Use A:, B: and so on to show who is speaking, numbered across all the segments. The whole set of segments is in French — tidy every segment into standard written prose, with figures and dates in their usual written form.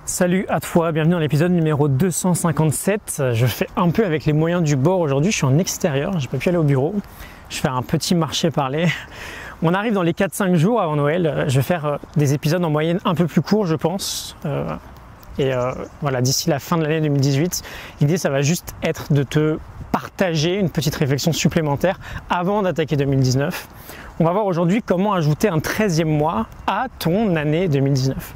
A: Salut à toi, bienvenue dans l'épisode numéro 257. Je fais un peu avec les moyens du bord aujourd'hui, je suis en extérieur, j'ai pas pu aller au bureau. Je vais faire un petit marché parler. On arrive dans les 4-5 jours avant Noël, je vais faire des épisodes en moyenne un peu plus courts je pense. Voilà, d'ici la fin de l'année 2018, l'idée ça va juste être de te partager une petite réflexion supplémentaire avant d'attaquer 2019. On va voir aujourd'hui comment ajouter un 13e mois à ton année 2019.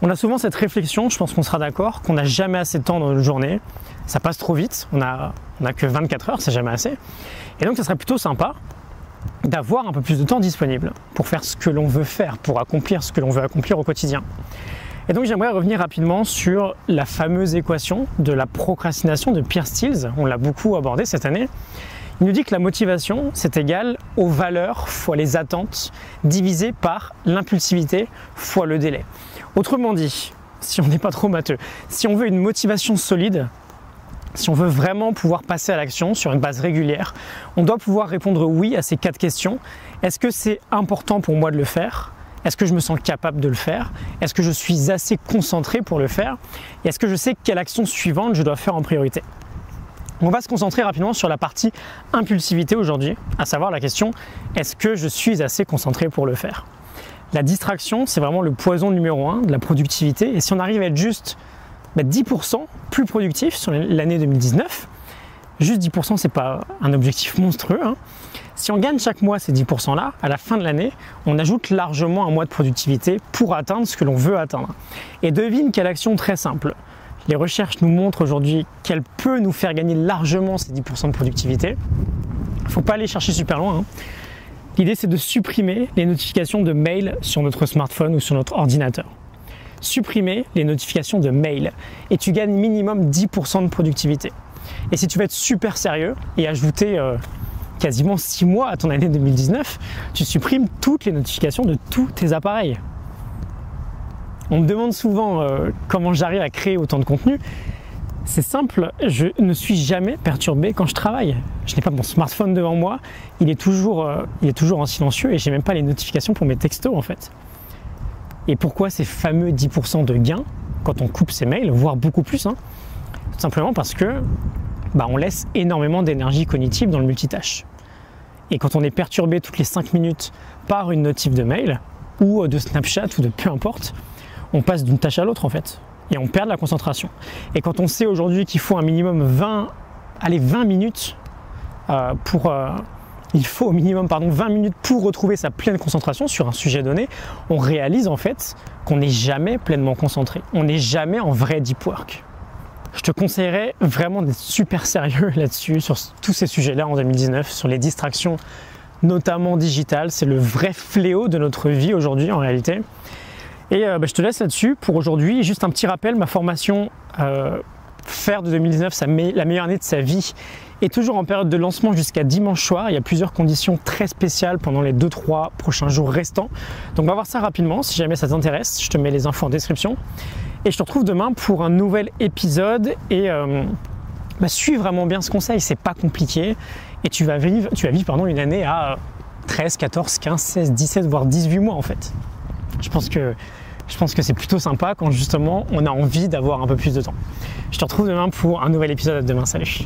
A: On a souvent cette réflexion, je pense qu'on sera d'accord, qu'on n'a jamais assez de temps dans notre journée. Ça passe trop vite, on a que 24 heures, c'est jamais assez. Et donc ça serait plutôt sympa d'avoir un peu plus de temps disponible pour faire ce que l'on veut faire, pour accomplir ce que l'on veut accomplir au quotidien. Et donc j'aimerais revenir rapidement sur la fameuse équation de la procrastination de Pierre Stills. On l'a beaucoup abordé cette année. Il nous dit que la motivation, c'est égal aux valeurs fois les attentes divisées par l'impulsivité fois le délai. Autrement dit, si on n'est pas trop matheux, si on veut une motivation solide, si on veut vraiment pouvoir passer à l'action sur une base régulière, on doit pouvoir répondre oui à ces 4 questions. Est-ce que c'est important pour moi de le faire ? Est-ce que je me sens capable de le faire ? Est-ce que je suis assez concentré pour le faire ? Et est-ce que je sais quelle action suivante je dois faire en priorité ? On va se concentrer rapidement sur la partie impulsivité aujourd'hui, à savoir la question « Est-ce que je suis assez concentré pour le faire ?» La distraction, c'est vraiment le poison numéro 1 de la productivité. Et si on arrive à être juste 10% plus productif sur l'année 2019, juste 10%, c'est pas un objectif monstrueux. Si on gagne chaque mois ces 10% là, à la fin de l'année, on ajoute largement un mois de productivité pour atteindre ce que l'on veut atteindre. Et devine quelle action très simple. Les recherches nous montrent aujourd'hui qu'elle peut nous faire gagner largement ces 10% de productivité. Il ne faut pas aller chercher super loin. L'idée, c'est de supprimer les notifications de mail sur notre smartphone ou sur notre ordinateur. Supprimer les notifications de mail et tu gagnes minimum 10% de productivité. Et si tu veux être super sérieux et ajouter quasiment 6 mois à ton année 2019, tu supprimes toutes les notifications de tous tes appareils. On me demande souvent comment j'arrive à créer autant de contenu. C'est simple, je ne suis jamais perturbé quand je travaille. Je n'ai pas mon smartphone devant moi, il est toujours en silencieux et je n'ai même pas les notifications pour mes textos en fait. Et pourquoi ces fameux 10% de gains quand on coupe ses mails, voire beaucoup plus Tout simplement parce que on laisse énormément d'énergie cognitive dans le multitâche. Et quand on est perturbé toutes les 5 minutes par une notif de mail ou de Snapchat ou de peu importe, on passe d'une tâche à l'autre en fait. Et on perd de la concentration. Et quand on sait aujourd'hui qu'il faut un minimum 20 minutes il faut au minimum 20 minutes pour retrouver sa pleine concentration sur un sujet donné, on réalise en fait qu'on n'est jamais pleinement concentré. On n'est jamais en vrai deep work. Je te conseillerais vraiment d'être super sérieux là-dessus, sur tous ces sujets-là en 2019, sur les distractions, notamment digitales. C'est le vrai fléau de notre vie aujourd'hui en réalité. Et je te laisse là-dessus pour aujourd'hui. Juste un petit rappel, ma formation faire de 2019 la meilleure année de sa vie est toujours en période de lancement jusqu'à dimanche soir. Il y a plusieurs conditions très spéciales pendant les 2-3 prochains jours restants. Donc on va voir ça rapidement. Si jamais ça t'intéresse, je te mets les infos en description. Et je te retrouve demain pour un nouvel épisode. Et suis vraiment bien ce conseil, c'est pas compliqué. Et tu vas vivre une année à 13, 14, 15, 16, 17, voire 18 mois en fait. Je pense que c'est plutôt sympa quand justement on a envie d'avoir un peu plus de temps. Je te retrouve demain pour un nouvel épisode. Demain, salut.